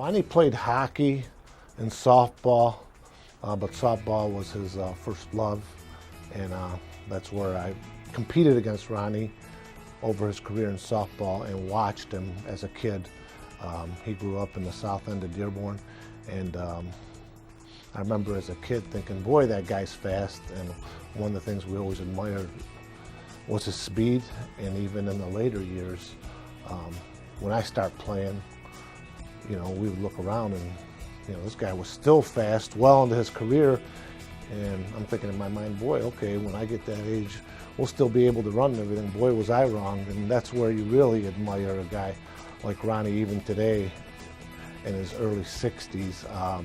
Ronnie played hockey and softball, but softball was his first love, and that's where I competed against Ronnie over his career in softball and watched him as a kid. He grew up in the south end of Dearborn, and I remember as a kid thinking, boy, that guy's fast, and one of the things we always admired was his speed. And even in the later years, when I start playing, we would look around and, this guy was still fast, well into his career, and I'm thinking in my mind, boy, okay, when I get that age, we'll still be able to run and everything. Boy, was I wrong. And that's where you really admire a guy like Ronnie, even today, in his early 60s.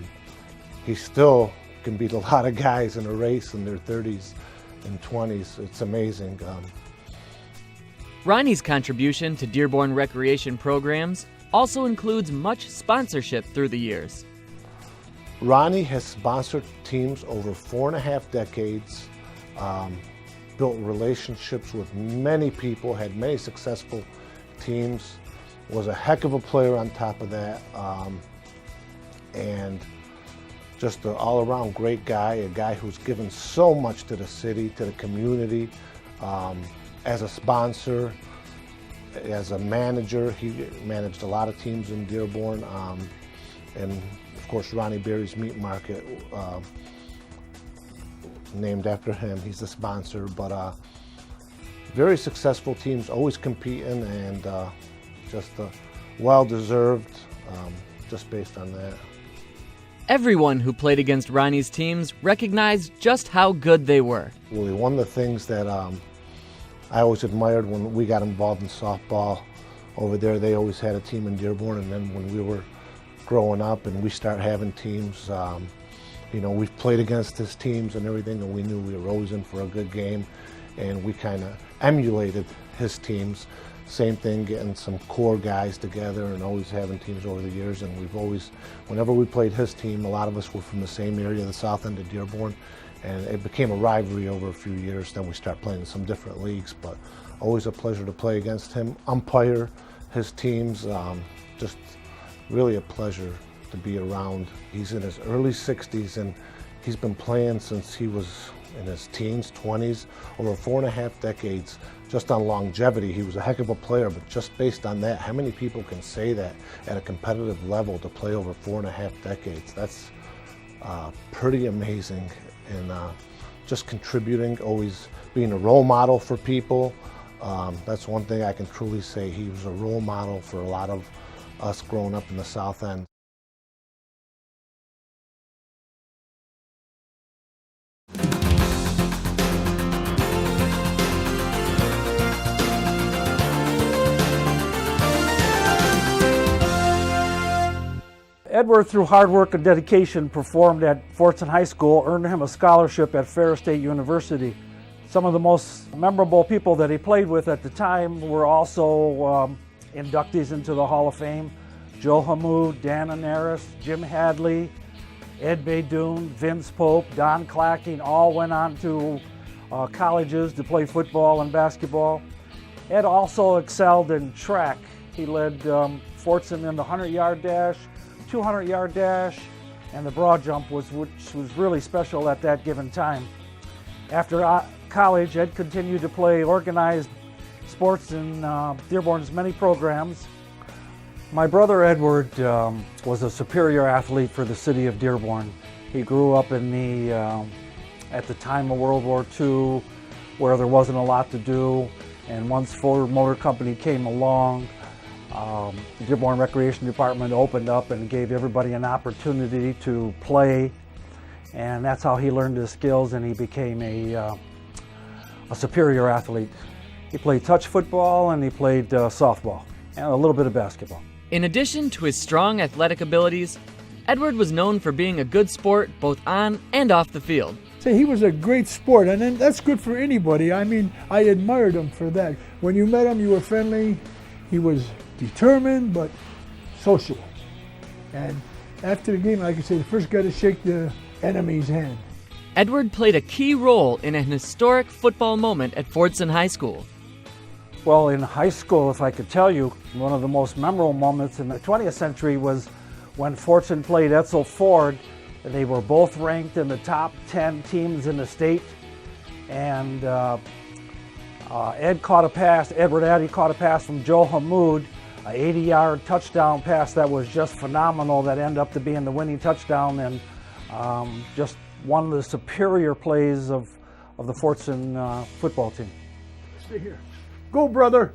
He still can beat a lot of guys in a race in their 30s and 20s. It's amazing. Ronnie's contribution to Dearborn recreation programs also includes much sponsorship through the years. Ronnie has sponsored teams over 4.5 decades, built relationships with many people, had many successful teams, was a heck of a player on top of that, and just an all-around great guy, a guy who's given so much to the city, to the community, as a sponsor, as a manager. He managed a lot of teams in Dearborn, and of course Ronnie Berry's Meat Market, named after him. He's the sponsor, but very successful teams, always competing, and just well-deserved, just based on that. Everyone who played against Ronnie's teams recognized just how good they were. Really, one of the things that I always admired when we got involved in softball over there, they always had a team in Dearborn, and then when we were growing up and we started having teams, we've played against his teams and everything, and we knew we were always in for a good game, and we kind of emulated his teams. Same thing, getting some core guys together and always having teams over the years. And we've always, whenever we played his team, a lot of us were from the same area, the south end of Dearborn, and it became a rivalry over a few years. Then we started playing in some different leagues, but always a pleasure to play against him, umpire his teams. Just really a pleasure to be around. He's in his early 60s, and he's been playing since he was in his teens, 20s, over 4.5 decades. Just on longevity, he was a heck of a player, but just based on that, how many people can say that at a competitive level to play over 4.5 decades? That's pretty amazing, and just contributing, always being a role model for people. That's one thing I can truly say. He was a role model for a lot of us growing up in the South End. Edward, through hard work and dedication, performed at Fortson High School, earned him a scholarship at Ferris State University. Some of the most memorable people that he played with at the time were also inductees into the Hall of Fame. Joe Hamoud, Dan Anaris, Jim Hadley, Ed Baydoun, Vince Pope, Don Clacking, all went on to colleges to play football and basketball. Ed also excelled in track. He led Fortson in the 100-yard dash, 200-yard dash, and the broad jump, which was really special at that given time. After college, Ed continued to play organized sports in Dearborn's many programs. My brother Edward was a superior athlete for the city of Dearborn. He grew up in at the time of World War II, where there wasn't a lot to do, and once Ford Motor Company came along, the Dearborn Recreation Department opened up and gave everybody an opportunity to play, and that's how he learned his skills, and he became a superior athlete. He played touch football and he played softball and a little bit of basketball. In addition to his strong athletic abilities, Edward was known for being a good sport both on and off the field. Say he was a great sport, and then that's good for anybody. I mean, I admired him for that. When you met him, you were friendly. He was determined but social. And after the game, like I say, the first guy to shake the enemy's hand. Edward played a key role in an historic football moment at Fortson High School. Well, in high school, if I could tell you, one of the most memorable moments in the 20th century was when Fortson played Etzel Ford. They were both ranked in the top 10 teams in the state. And Edward Addy caught a pass from Joe Hamoud, an 80-yard touchdown pass that was just phenomenal, that ended up to being the winning touchdown, and just one of the superior plays of the Fortson football team. Stay here. Go, brother.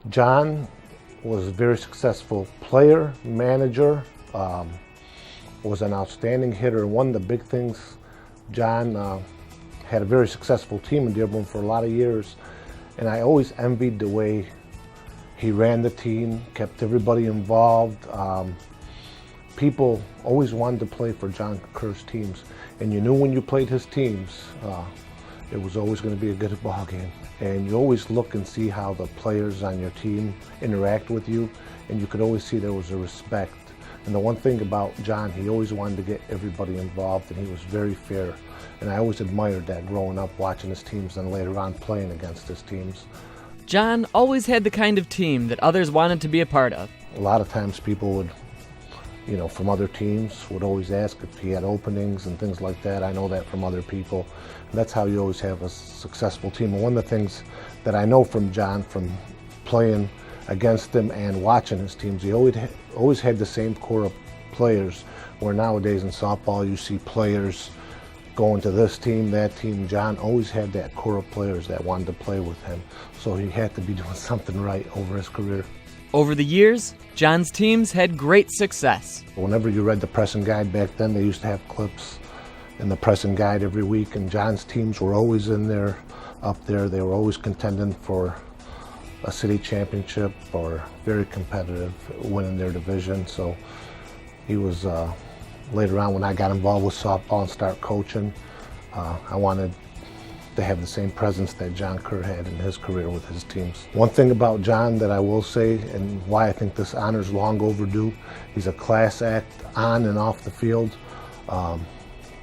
John was a very successful player, manager, was an outstanding hitter. One of the big things, John had a very successful team in Dearborn for a lot of years, and I always envied the way he ran the team, kept everybody involved. People always wanted to play for John Kerr's teams, and you knew when you played his teams, it was always going to be a good ball game. And you always look and see how the players on your team interact with you, and you could always see there was a respect. And the one thing about John, he always wanted to get everybody involved, and he was very fair. And I always admired that growing up, watching his teams and later on playing against his teams. John always had the kind of team that others wanted to be a part of. A lot of times people would, from other teams would always ask if he had openings and things like that. I know that from other people. And that's how you always have a successful team. And one of the things that I know from John, from playing against him and watching his teams, he always had the same core of players, where nowadays in softball you see players going to this team, that team. John always had that core of players that wanted to play with him. So he had to be doing something right over his career. Over the years, John's teams had great success. Whenever you read the pressing guide back then, they used to have clips in the pressing guide every week, and John's teams were always in there, up there. They were always contending for a city championship or very competitive, winning their division. So he was, later on when I got involved with softball and start coaching, I wanted to have the same presence that John Kerr had in his career with his teams. One thing about John that I will say, and why I think this honor is long overdue, he's a class act on and off the field.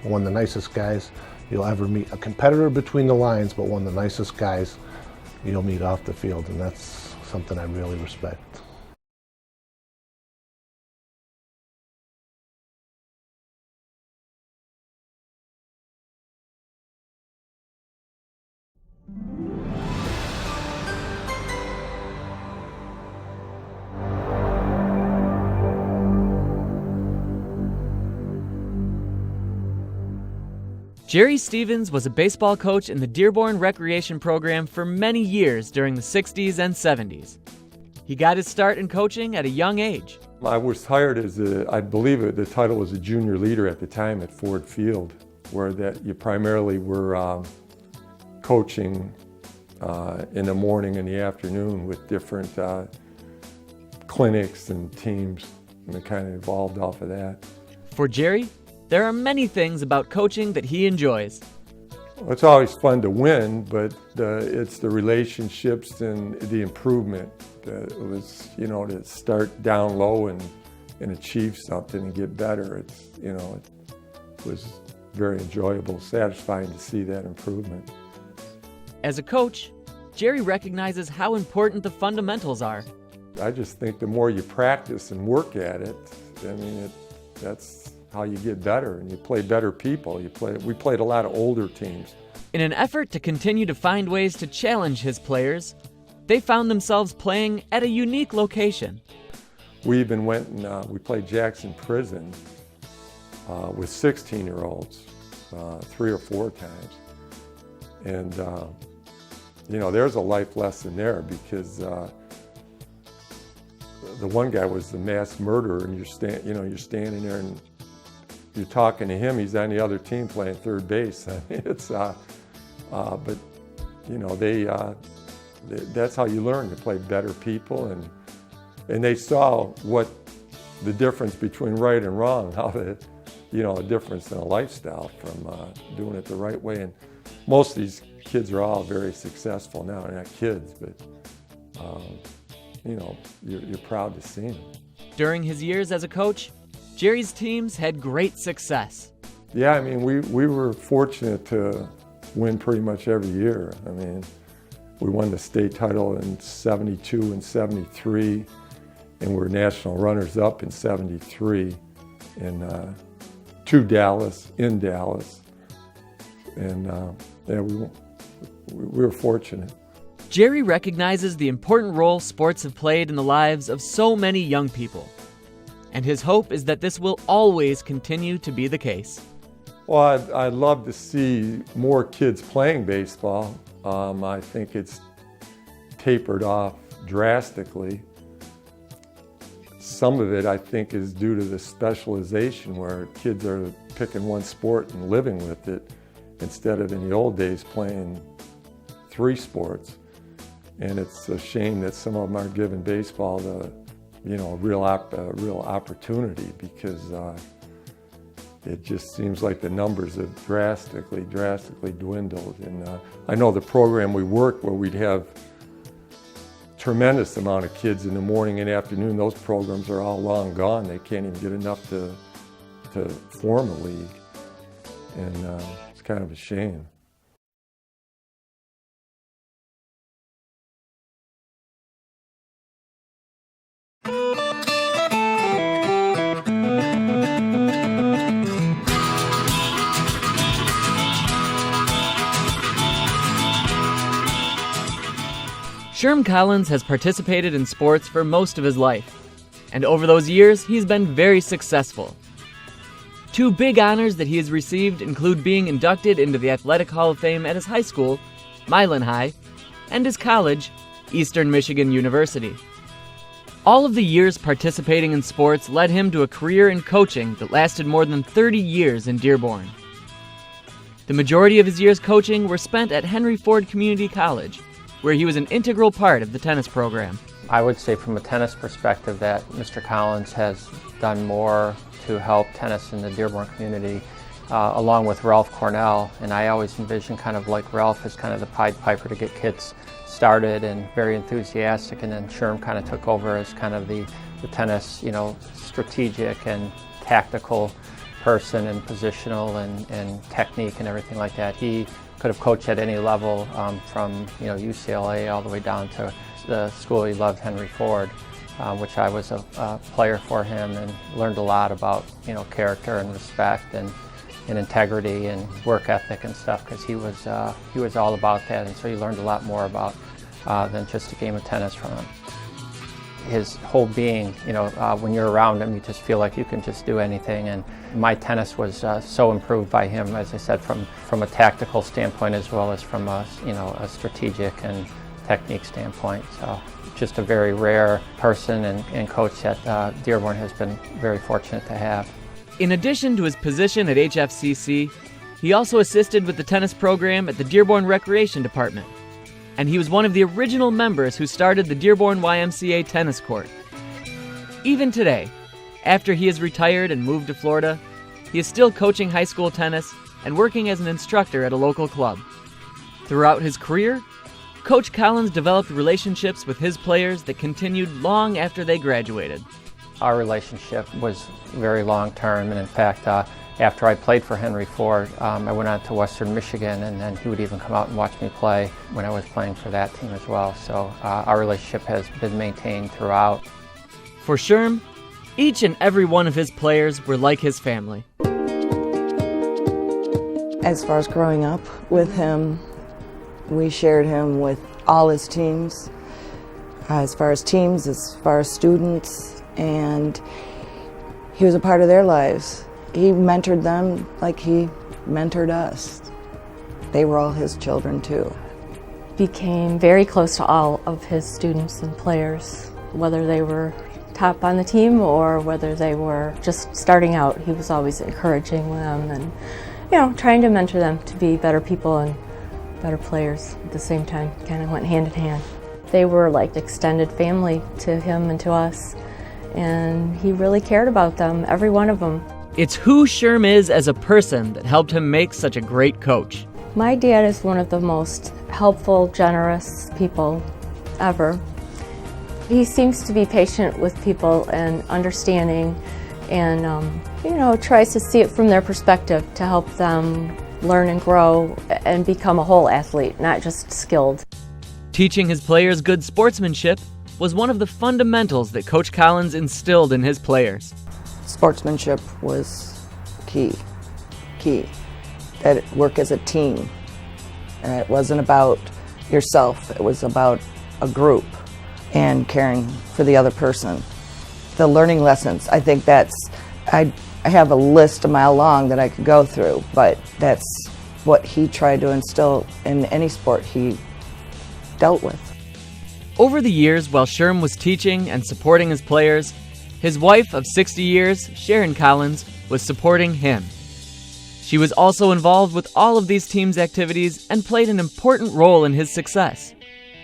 One of the nicest guys you'll ever meet. A competitor between the lines, but one of the nicest guys you'll meet off the field, and that's something I really respect. Jerry Stevens was a baseball coach in the Dearborn recreation program for many years during the 60s and 70s. He got his start in coaching at a young age. I was hired as I believe the title was a junior leader at the time at Ford Field, where that you primarily were coaching in the morning and the afternoon with different clinics and teams, and it kind of evolved off of that. For Jerry, there are many things about coaching that he enjoys. Well, it's always fun to win, but it's the relationships and the improvement. It was, to start down low and achieve something and get better. It was very enjoyable, satisfying to see that improvement. As a coach, Jerry recognizes how important the fundamentals are. I just think the more you practice and work at it, that's how you get better, and you play better people. We played a lot of older teams. In an effort to continue to find ways to challenge his players, they found themselves playing at a unique location. We even went and we played Jackson Prison with 16-year-olds 3 or 4 times. And, there's a life lesson there, because the one guy was the mass murderer, and you're standing there and you're talking to him. He's on the other team playing third base. It's, but that's how you learn to play better people, and they saw what the difference between right and wrong, how a difference in a lifestyle from doing it the right way. And most of these kids are all very successful now. They're not kids, but you're proud to see him. During his years as a coach, Jerry's teams had great success. Yeah, I mean, we were fortunate to win pretty much every year. I mean, we won the state title in 72 and 73, and we're national runners-up in 73 in Dallas, and yeah, we were fortunate. Jerry recognizes the important role sports have played in the lives of so many young people, and his hope is that this will always continue to be the case. Well, I'd love to see more kids playing baseball. I think it's tapered off drastically. Some of it, I think, is due to the specialization where kids are picking one sport and living with it instead of in the old days playing 3 sports. And it's a shame that some of them aren't giving baseball the, a real opportunity, because it just seems like the numbers have drastically dwindled. And I know the program we worked where we'd have tremendous amount of kids in the morning and afternoon, those programs are all long gone. They can't even get enough to form a league. And it's kind of a shame. Sherm Collins has participated in sports for most of his life, and over those years, he's been very successful. 2 big honors that he has received include being inducted into the Athletic Hall of Fame at his high school, Milan High, and his college, Eastern Michigan University. All of the years participating in sports led him to a career in coaching that lasted more than 30 years in Dearborn. The majority of his years coaching were spent at Henry Ford Community College, where he was an integral part of the tennis program. I would say from a tennis perspective that Mr. Collins has done more to help tennis in the Dearborn community, along with Ralph Cornell. And I always envision kind of like Ralph as kind of the Pied Piper to get kids started and very enthusiastic, and then Sherm kind of took over as kind of the tennis, strategic and tactical person and positional and technique and everything like that. He could have coached at any level, from UCLA all the way down to the school he loved, Henry Ford, which I was a player for him, and learned a lot about character and respect and integrity and work ethic and stuff, because he was all about that, and so you learned a lot more about than just a game of tennis from him. His whole being, when you're around him, you just feel like you can just do anything. And my tennis was so improved by him, as I said, from a tactical standpoint as well as from a strategic and technique standpoint. So just a very rare person and coach that Dearborn has been very fortunate to have. In addition to his position at HFCC, he also assisted with the tennis program at the Dearborn Recreation Department. And he was one of the original members who started the Dearborn YMCA tennis court. Even today, after he has retired and moved to Florida, he is still coaching high school tennis and working as an instructor at a local club. Throughout his career, Coach Collins developed relationships with his players that continued long after they graduated. Our relationship was very long-term, and in fact, after I played for Henry Ford, I went on to Western Michigan, and then he would even come out and watch me play when I was playing for that team as well. So our relationship has been maintained throughout. For Sherm, each and every one of his players were like his family. As far as growing up with him, we shared him with all his teams, as far as teams, as far as students, and he was a part of their lives. He mentored them like he mentored us. They were all his children too. Became very close to all of his students and players, whether they were top on the team or whether they were just starting out. He was always encouraging them and, trying to mentor them to be better people and better players at the same time. Kind of went hand in hand. They were like extended family to him and to us, and he really cared about them, every one of them. It's who Sherm is as a person that helped him make such a great coach. My dad is one of the most helpful, generous people ever. He seems to be patient with people and understanding and, tries to see it from their perspective to help them learn and grow and become a whole athlete, not just skilled. Teaching his players good sportsmanship was one of the fundamentals that Coach Collins instilled in his players. Sportsmanship was key. That work as a team. And it wasn't about yourself, it was about a group and caring for the other person. The learning lessons, I think I have a list a mile long that I could go through, but that's what he tried to instill in any sport he dealt with. Over the years, while Sherm was teaching and supporting his players, his wife of 60 years, Sharon Collins, was supporting him. She was also involved with all of these team's activities and played an important role in his success.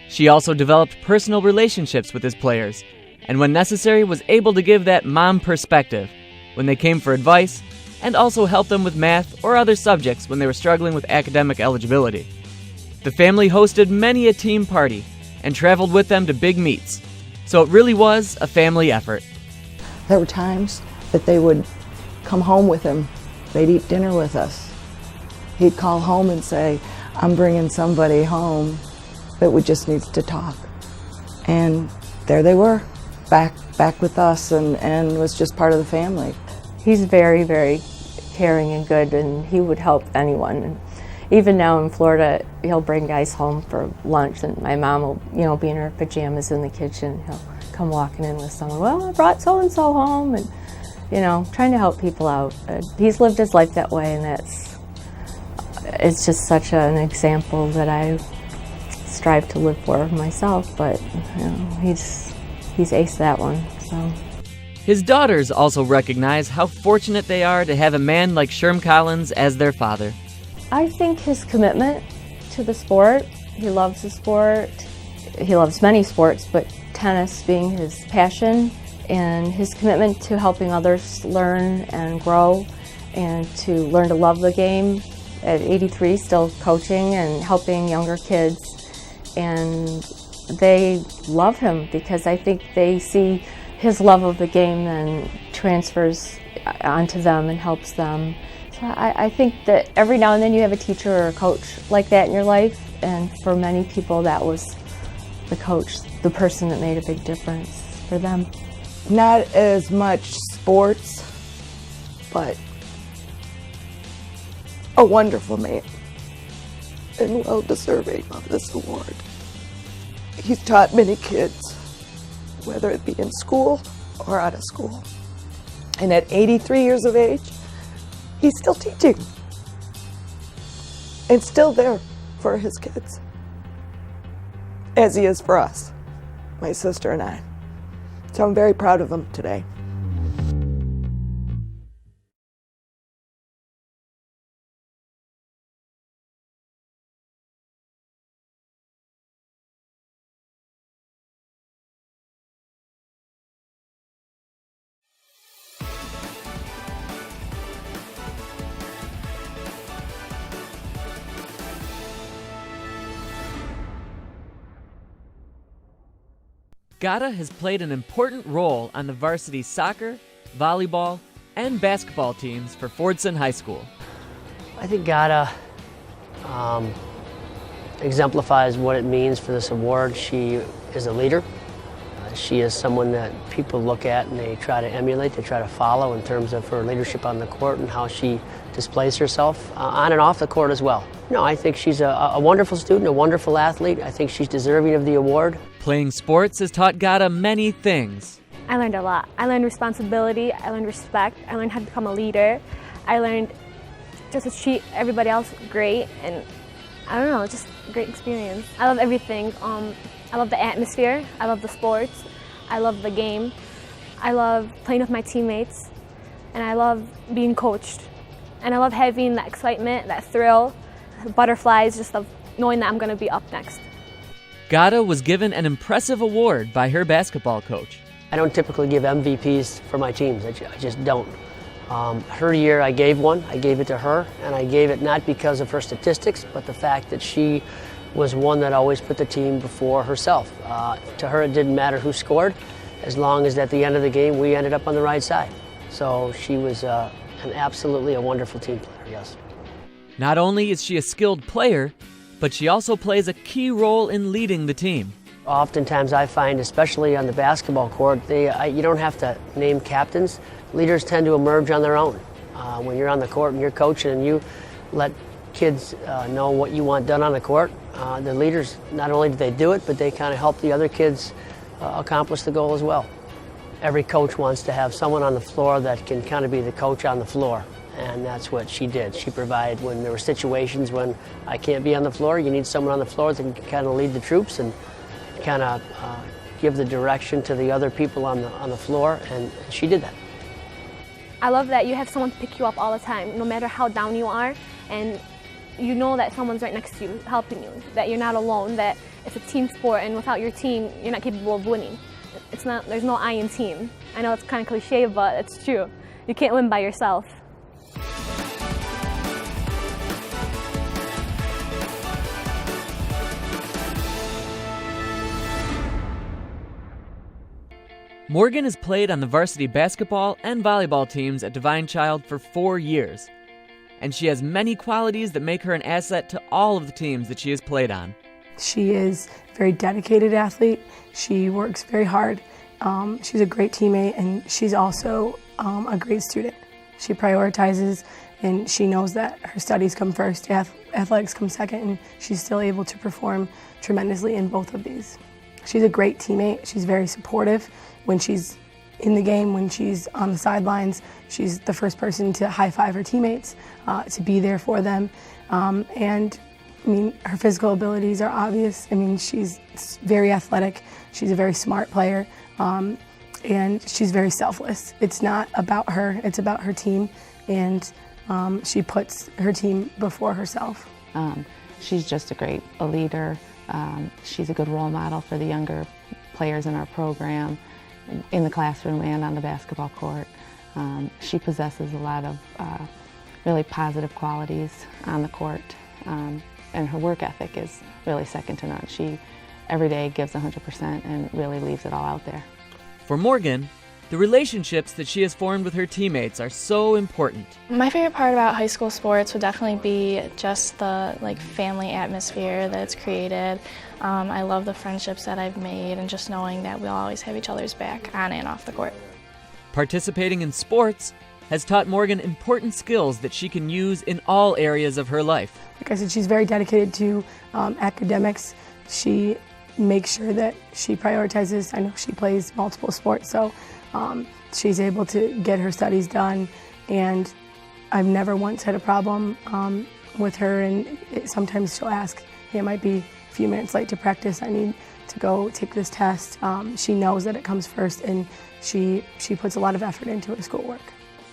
She also developed personal relationships with his players, and when necessary was able to give that mom perspective when they came for advice, and also help them with math or other subjects when they were struggling with academic eligibility. The family hosted many a team party and traveled with them to big meets, so it really was a family effort. There were times that they would come home with him. They'd eat dinner with us. He'd call home and say, I'm bringing somebody home that just needs to talk. And there they were, back with us and was just part of the family. He's very, very caring and good, and he would help anyone. And even now in Florida, he'll bring guys home for lunch, and my mom will, be in her pajamas in the kitchen. He'll come walking in with someone, well, I brought so-and-so home, and trying to help people out. He's lived his life that way, and it's just such an example that I strive to live for myself, but he's aced that one. So. His daughters also recognize how fortunate they are to have a man like Sherm Collins as their father. I think his commitment to the sport, he loves the sport, he loves many sports, but tennis being his passion, and his commitment to helping others learn and grow and to learn to love the game. At 83, still coaching and helping younger kids, and they love him because I think they see his love of the game then transfers onto them and helps them. So I think that every now and then you have a teacher or a coach like that in your life, and for many people that was the coach, the person that made a big difference for them. Not as much sports, but a wonderful man and well deserving of this award. He's taught many kids, whether it be in school or out of school. And at 83 years of age, he's still teaching and still there for his kids, as he is for us, my sister and I. So I'm very proud of him today. Gada has played an important role on the varsity soccer, volleyball, and basketball teams for Fordson High School. I think Gada exemplifies what it means for this award. She is a leader. She is someone that people look at and they try to emulate, they try to follow in terms of her leadership on the court and how she displays herself on and off the court as well. I think she's a wonderful student, a wonderful athlete. I think she's deserving of the award. Playing sports has taught Gada many things. I learned a lot. I learned responsibility, I learned respect, I learned how to become a leader. I learned just to treat everybody else great, and I don't know, just a great experience. I love everything. I love the atmosphere, I love the sports, I love the game, I love playing with my teammates, and I love being coached. And I love having that excitement, that thrill, butterflies, just of knowing that I'm going to be up next. Gada was given an impressive award by her basketball coach. I don't typically give MVPs for my teams, I just don't. Her year I gave one, I gave it to her, and I gave it not because of her statistics, but the fact that she was one that always put the team before herself. To her, it didn't matter who scored, as long as at the end of the game we ended up on the right side. So she was absolutely a wonderful team player, yes. Not only is she a skilled player, but she also plays a key role in leading the team. Oftentimes I find, especially on the basketball court, you don't have to name captains. Leaders tend to emerge on their own. When you're on the court and you're coaching and you let kids know what you want done on the court, the leaders, not only do they do it, but they kind of help the other kids accomplish the goal as well. Every coach wants to have someone on the floor that can kind of be the coach on the floor, and that's what she did. She provided, when there were situations when I can't be on the floor, you need someone on the floor that can kind of lead the troops and kind of give the direction to the other people on the floor, and she did that. I love that you have someone to pick you up all the time, no matter how down you are, and you know that someone's right next to you helping you, that you're not alone, that it's a team sport, and without your team, you're not capable of winning. There's no I in team. I know it's kind of cliche, but it's true. You can't win by yourself. Morgan has played on the varsity basketball and volleyball teams at Divine Child for 4 years, and she has many qualities that make her an asset to all of the teams that she has played on. She is a very dedicated athlete. She works very hard. She's a great teammate, and she's also a great student. She prioritizes, and she knows that her studies come first, athletics come second, and she's still able to perform tremendously in both of these. She's a great teammate. She's very supportive. When she's in the game, when she's on the sidelines, she's the first person to high-five her teammates, to be there for them. And I mean, her physical abilities are obvious. I mean, she's very athletic. She's a very smart player, and she's very selfless. It's not about her, it's about her team, and she puts her team before herself. She's just a leader. She's a good role model for the younger players in our program, in the classroom and on the basketball court. She possesses a lot of really positive qualities on the court, and her work ethic is really second to none. She every day gives 100% and really leaves it all out there. For Morgan, the relationships that she has formed with her teammates are so important. My favorite part about high school sports would definitely be just the family atmosphere that it's created. I love the friendships that I've made, and just knowing that we'll always have each other's back on and off the court. Participating in sports has taught Morgan important skills that she can use in all areas of her life. Like I said, she's very dedicated to academics. She makes sure that she prioritizes. I know she plays multiple sports, so she's able to get her studies done, and I've never once had a problem with her, and sometimes she'll ask, hey, it might be a few minutes late to practice, I need to go take this test. She knows that it comes first, and she puts a lot of effort into her schoolwork.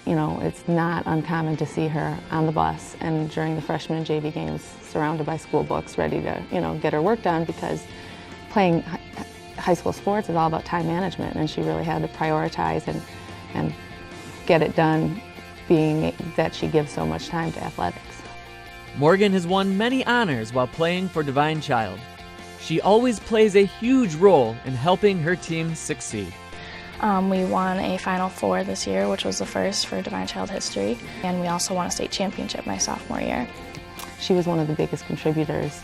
You know, it's not uncommon to see her on the bus and during the freshman and JV games surrounded by school books, ready to, get her work done, because playing high school sports is all about time management, and she really had to prioritize and get it done, being that she gives so much time to athletics. Morgan has won many honors while playing for Divine Child. She always plays a huge role in helping her team succeed. We won a Final Four this year, which was the first for Divine Child history, and we also won a state championship my sophomore year. She was one of the biggest contributors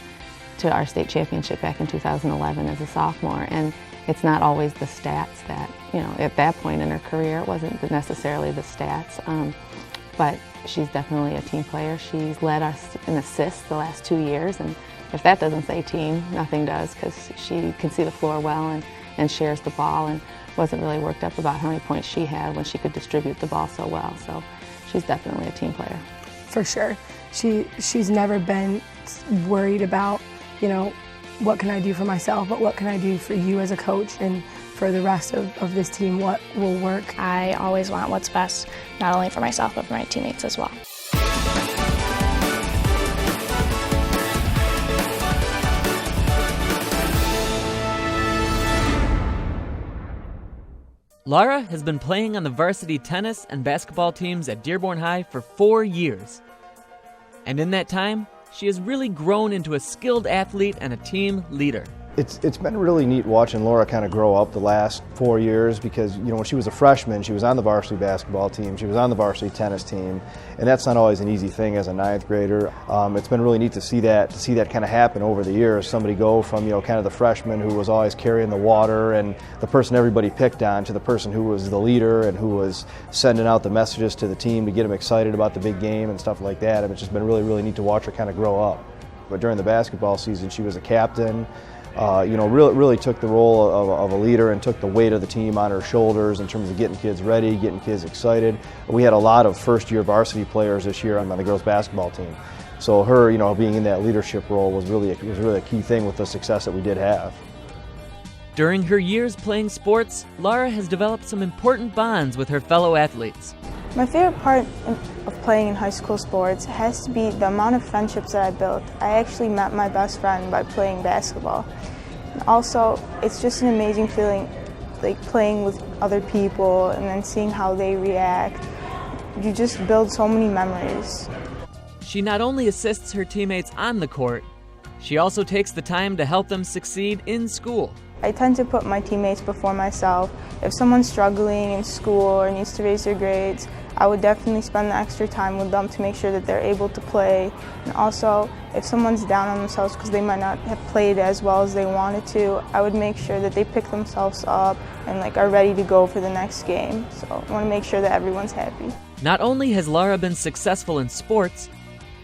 to our state championship back in 2011 as a sophomore, and it's not always the stats that, at that point in her career, it wasn't necessarily the stats, but she's definitely a team player. She's led us in assists the last 2 years, and if that doesn't say team, nothing does, because she can see the floor well and shares the ball, and wasn't really worked up about how many points she had when she could distribute the ball so well. So she's definitely a team player. For sure. She's never been worried about, what can I do for myself, but what can I do for you as a coach and for the rest of this team, what will work. I always want what's best, not only for myself, but for my teammates as well. Laura has been playing on the varsity tennis and basketball teams at Dearborn High for 4 years. And in that time, she has really grown into a skilled athlete and a team leader. It's been really neat watching Laura kind of grow up the last 4 years because, when she was a freshman, she was on the varsity basketball team, she was on the varsity tennis team, and that's not always an easy thing as a 9th grader. It's been really neat to see that kind of happen over the years. Somebody go from, kind of the freshman who was always carrying the water and the person everybody picked on to the person who was the leader and who was sending out the messages to the team to get them excited about the big game and stuff like that. And it's just been really, really neat to watch her kind of grow up. But during the basketball season, she was a captain. Really took the role of a leader and took the weight of the team on her shoulders in terms of getting kids ready, getting kids excited. We had a lot of first-year varsity players this year on the girls' basketball team. So her, being in that leadership role was really a key thing with the success that we did have. During her years playing sports, Laura has developed some important bonds with her fellow athletes. My favorite part of playing in high school sports has to be the amount of friendships that I built. I actually met my best friend by playing basketball. And also, it's just an amazing feeling, like playing with other people and then seeing how they react. You just build so many memories. She not only assists her teammates on the court, she also takes the time to help them succeed in school. I tend to put my teammates before myself. If someone's struggling in school or needs to raise their grades, I would definitely spend the extra time with them to make sure that they're able to play. And also, if someone's down on themselves because they might not have played as well as they wanted to, I would make sure that they pick themselves up and are ready to go for the next game. So I want to make sure that everyone's happy. Not only has Laura been successful in sports,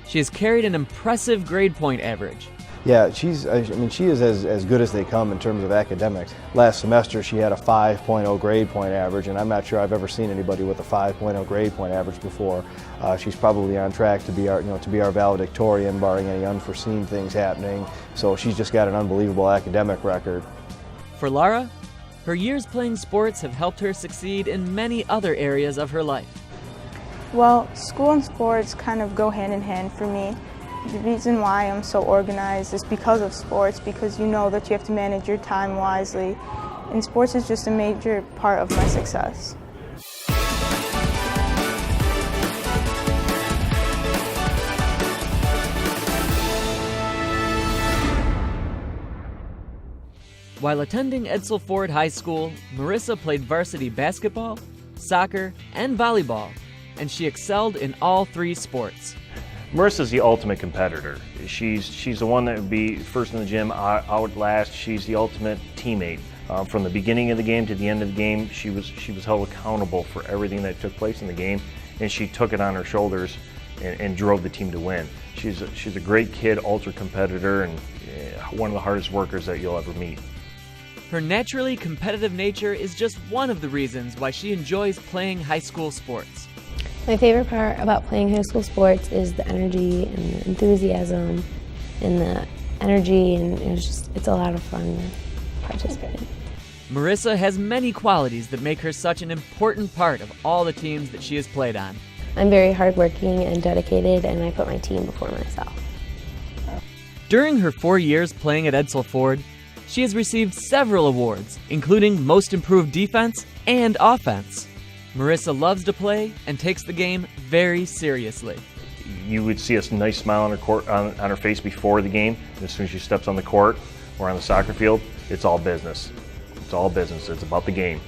she has carried an impressive grade point average. Yeah, she is as good as they come in terms of academics. Last semester she had a 5.0 grade point average, and I'm not sure I've ever seen anybody with a 5.0 grade point average before. She's probably on track to be our valedictorian, barring any unforeseen things happening. So she's just got an unbelievable academic record. For Laura, her years playing sports have helped her succeed in many other areas of her life. Well, school and sports kind of go hand in hand for me. The reason why I'm so organized is because of sports, because you know that you have to manage your time wisely. And sports is just a major part of my success. While attending Edsel Ford High School, Marissa played varsity basketball, soccer, and volleyball, and she excelled in all 3 sports. Marissa's the ultimate competitor. She's the one that would be first in the gym, out last. She's the ultimate teammate. From the beginning of the game to the end of the game, she was held accountable for everything that took place in the game, and she took it on her shoulders and drove the team to win. She's a great kid, ultra competitor, and one of the hardest workers that you'll ever meet. Her naturally competitive nature is just one of the reasons why she enjoys playing high school sports. My favorite part about playing high school sports is the energy and the enthusiasm and the energy, and it's a lot of fun to participate in. Marissa has many qualities that make her such an important part of all the teams that she has played on. I'm very hardworking and dedicated, and I put my team before myself. During her 4 years playing at Edsel Ford, she has received several awards, including Most Improved Defense and Offense. Marissa loves to play and takes the game very seriously. You would see a nice smile on her face before the game. As soon as she steps on the court or on the soccer field, it's all business. It's all business. It's about the game.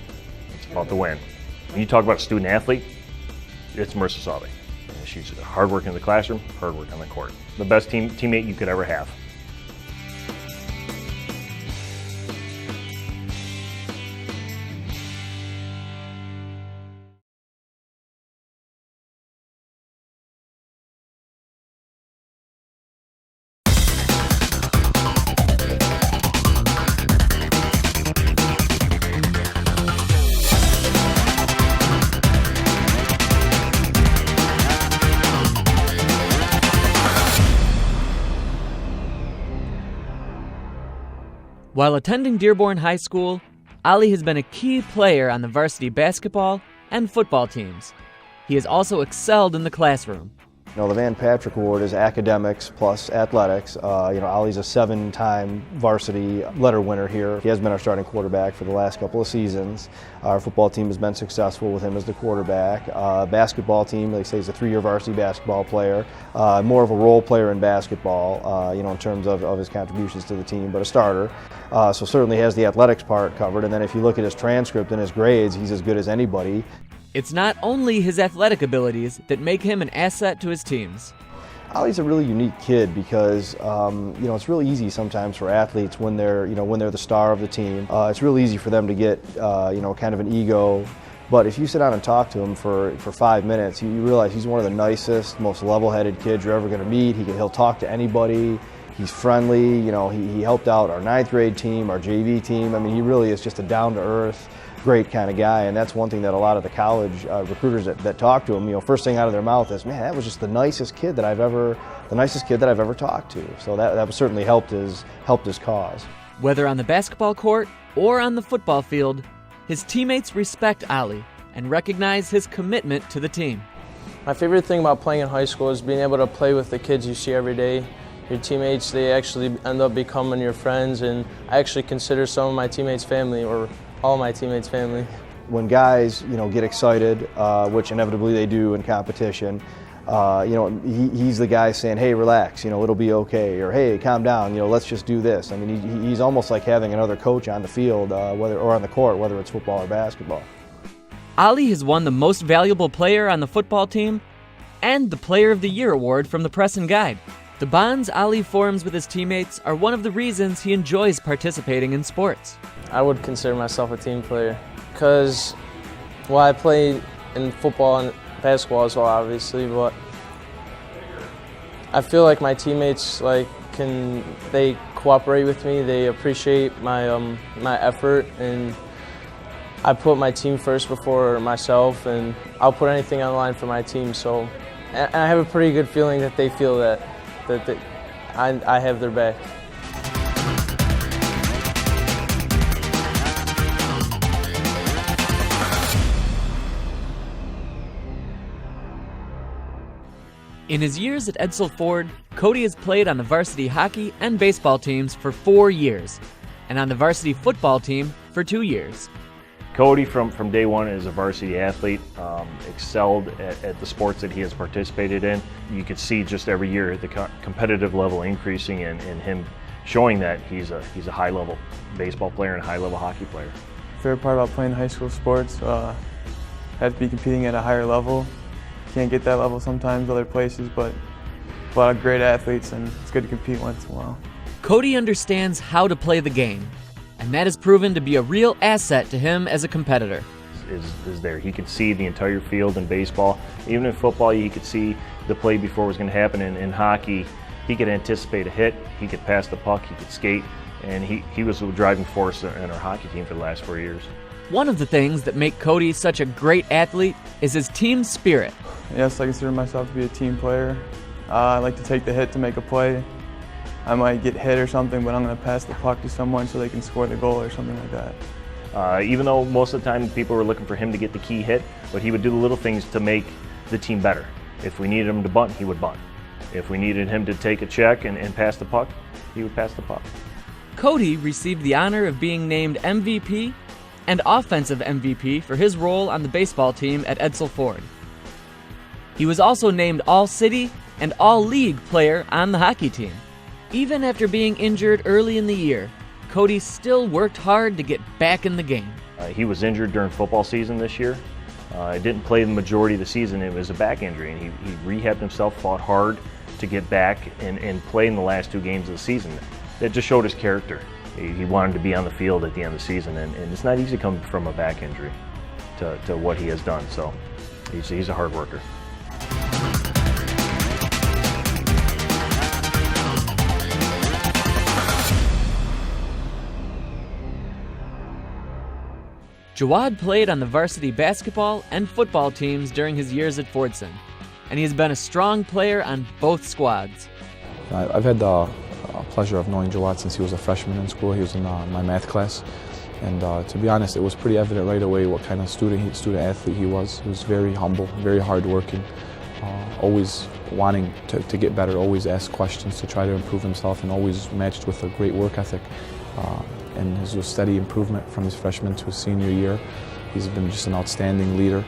It's about the win. When you talk about a student athlete, it's Marissa Salve. She's hard work in the classroom, hard work on the court. The best teammate you could ever have. While attending Dearborn High School, Ali has been a key player on the varsity basketball and football teams. He has also excelled in the classroom. You know, the Van Patrick Award is academics plus athletics. Ollie's a 7-time varsity letter winner here. He has been our starting quarterback for the last couple of seasons. Our football team has been successful with him as the quarterback. Basketball team, like I say, he's a 3-year varsity basketball player. More of a role player in basketball, in terms of his contributions to the team, but a starter. So certainly has the athletics part covered. And then if you look at his transcript and his grades, he's as good as anybody. It's not only his athletic abilities that make him an asset to his tems. Ollie's a really unique kid because it's really easy sometimes for athletes when they're the star of the team. It's really easy for them to get kind of an ego. But if you sit down and talk to him for 5 minutes, you realize he's one of the nicest, most level-headed kids you're ever going to meet. He'll talk to anybody. He's friendly. He helped out our 9th grade team, our JV team. I mean, he really is just a down-to-earth, great kind of guy, and that's one thing that a lot of the college recruiters that talk to him, first thing out of their mouth is, man, that was just the nicest kid that I've ever talked to. So that certainly helped his cause. Whether on the basketball court or on the football field, his teammates respect Ollie and recognize his commitment to the team. My favorite thing about playing in high school is being able to play with the kids you see every day. Your teammates, they actually end up becoming your friends, and I actually consider some of my teammates family, or all my teammates family. When guys, get excited, which inevitably they do in competition, he's the guy saying, hey, relax, it'll be okay, or hey, calm down, let's just do this. I mean, he's almost like having another coach on the field, or on the court, whether it's football or basketball. Ollie has won the Most Valuable Player on the football team and the Player of the Year award from the Press and Guide. The bonds Ollie forms with his teammates are one of the reasons he enjoys participating in sports. I would consider myself a team player because, I play in football and basketball as well, obviously, but I feel like my teammates they cooperate with me. They appreciate my my effort, and I put my team first before myself, and I'll put anything on the line for my team. So, and I have a pretty good feeling that they feel that I have their back. In his years at Edsel Ford, Cody has played on the varsity hockey and baseball teams for 4 years, and on the varsity football team for 2 years. Cody, from day one, is a varsity athlete, excelled at the sports that he has participated in. You could see just every year the competitive level increasing, and him showing that he's a high-level baseball player and a high-level hockey player. Favorite part about playing high school sports, have to be competing at a higher level. Can't get that level sometimes other places, but a lot of great athletes, and it's good to compete once in a while. Cody understands how to play the game, and that has proven to be a real asset to him as a competitor. Is there. He could see the entire field in baseball. Even in football, he could see the play before it was going to happen. In hockey, he could anticipate a hit, he could pass the puck, he could skate, and he was a driving force in our hockey team for the last 4 years. One of the things that make Cody such a great athlete is his team spirit. Yes, I consider myself to be a team player. I like to take the hit to make a play. I might get hit or something, but I'm going to pass the puck to someone so they can score the goal or something like that. Even though most of the time people were looking for him to get the key hit, but he would do the little things to make the team better. If we needed him to bunt, he would bunt. If we needed him to take a check and pass the puck, he would pass the puck. Cody received the honor of being named MVP and Offensive MVP for his role on the baseball team at Edsel Ford. He was also named All-City and All-League player on the hockey team. Even after being injured early in the year, Cody still worked hard to get back in the game. He was injured during football season this year. Didn't play the majority of the season. It was a back injury, and he rehabbed himself, fought hard to get back and play in the last 2 games of the season. That just showed his character. He wanted to be on the field at the end of the season, and it's not easy coming from a back injury to what he has done. So he's a hard worker. Jawad played on the varsity basketball and football teams during his years at Fordson, and he has been a strong player on both squads. I've had the pleasure of knowing Jawad since he was a freshman in school. He was in my math class, and to be honest, it was pretty evident right away what kind of student athlete he was. He was very humble, very hardworking, always wanting to get better, always ask questions to try to improve himself, and always matched with a great work ethic. And his steady improvement from his freshman to his senior year. He's been just an outstanding leader.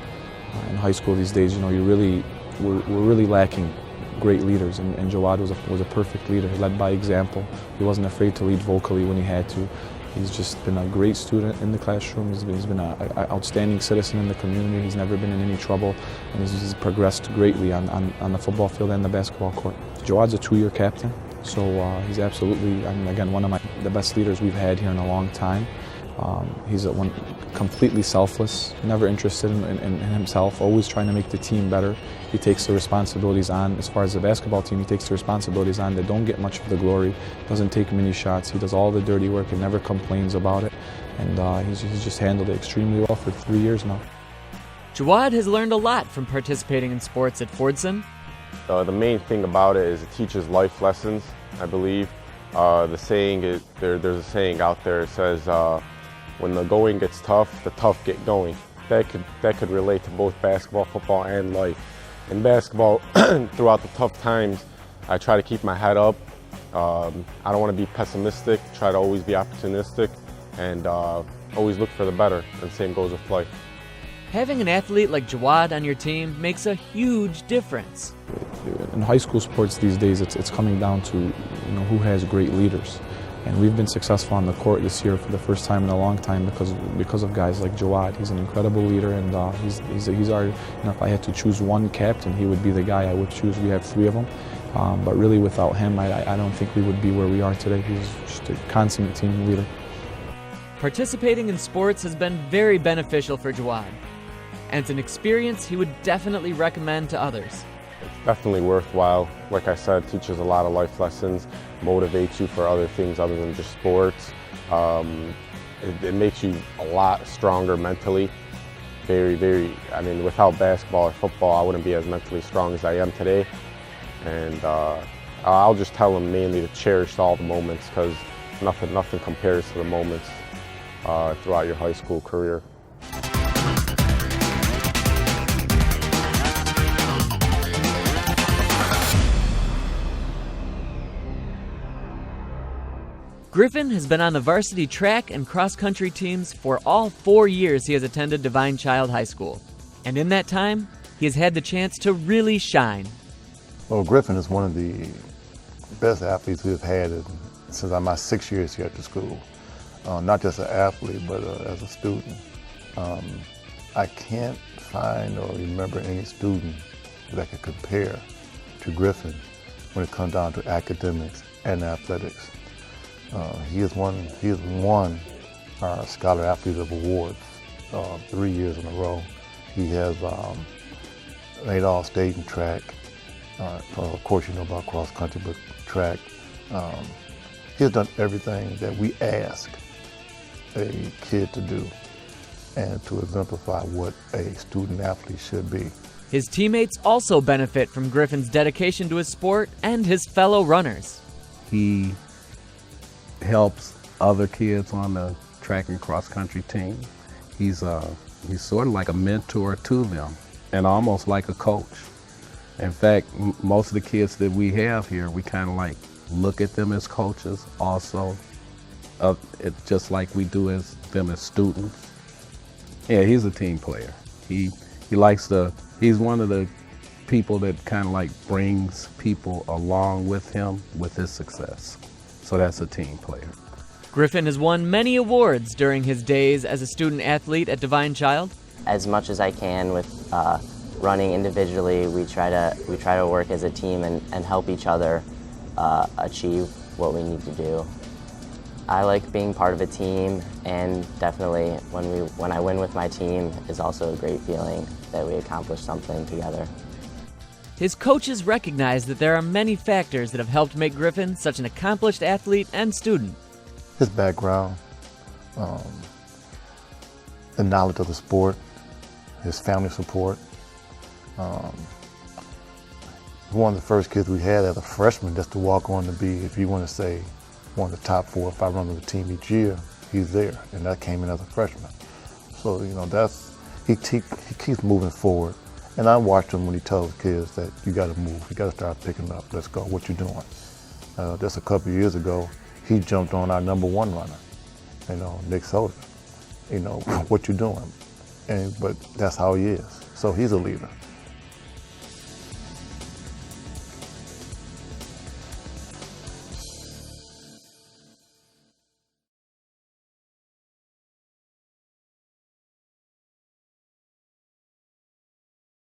In high school these days, you know, we're really lacking great leaders, and Jawad was a perfect leader. He led by example. He wasn't afraid to lead vocally when he had to. He's just been a great student in the classroom. He's been an outstanding citizen in the community. He's never been in any trouble, and he's progressed greatly on the football field and the basketball court. Jawad's a 2-year captain, so he's absolutely, I mean, again, one of the best leaders we've had here in a long time. He's completely selfless, never interested in himself, always trying to make the team better. He takes the responsibilities on. As far as the basketball team, he takes the responsibilities on that don't get much of the glory, doesn't take many shots. He does all the dirty work and never complains about it. And he's just handled it extremely well for 3 years now. Jawad has learned a lot from participating in sports at Fordson. The main thing about it is it teaches life lessons, I believe. The saying is, there's a saying out there, it says, when the going gets tough, the tough get going. That could relate to both basketball, football, and life. In basketball, throughout the tough times, I try to keep my head up. I don't want to be pessimistic, try to always be opportunistic, and always look for the better, and same goes with life. Having an athlete like Jawad on your team makes a huge difference. In high school sports these days, it's coming down to, you know, who has great leaders. And we've been successful on the court this year for the first time in a long time because of guys like Jawad. He's an incredible leader, and he's our, you know, if I had to choose one captain, he would be the guy I would choose. We have 3 of them, but really without him, I don't think we would be where we are today. He's just a consummate team leader. Participating in sports has been very beneficial for Jawad, and it's an experience he would definitely recommend to others. It's definitely worthwhile. Like I said, teaches a lot of life lessons, motivates you for other things other than just sports. It makes you a lot stronger mentally. Very, I mean, without basketball or football, I wouldn't be as mentally strong as I am today. And I'll just tell them mainly to cherish all the moments, because nothing compares to the moments throughout your high school career. Griffin has been on the varsity track and cross-country teams for all 4 years he has attended Divine Child High School. And in that time, he has had the chance to really shine. Well, Griffin is one of the best athletes we've had since my 6 years here at the school. Not just an athlete, but as a student. I can't find or remember any student that could compare to Griffin when it comes down to academics and athletics. He has won our Scholar Athlete of Awards 3 years in a row. He has made All-State in track. Of course, you know about cross country, but track. He has done everything that we ask a kid to do and to exemplify what a student athlete should be. His teammates also benefit from Griffin's dedication to his sport and his fellow runners. He helps other kids on the track and cross country team. He's sort of like a mentor to them and almost like a coach. In fact, most of the kids that we have here, we kind of like look at them as coaches also, just like we do as them as students. Yeah, he's a team player. He's one of the people that kind of like brings people along with him with his success. So that's a team player. Griffin has won many awards during his days as a student athlete at Divine Child. As much as I can with running individually, we try to work as a team and help each other achieve what we need to do. I like being part of a team, and definitely when I win with my team is also a great feeling that we accomplished something together. His coaches recognize that there are many factors that have helped make Griffin such an accomplished athlete and student. His background, the knowledge of the sport, his family support. One of the first kids we had as a freshman just to walk on to be, if you want to say, one of the top 4 or 5 runners of the team each year, he's there, and that came in as a freshman. So, you know, he keeps moving forward And I watched him when he tells kids that you got to move, you got to start picking up, let's go, what you doing? Just a couple of years ago, he jumped on our #1 runner, Nick Soda, what you doing? But that's how he is. So he's a leader.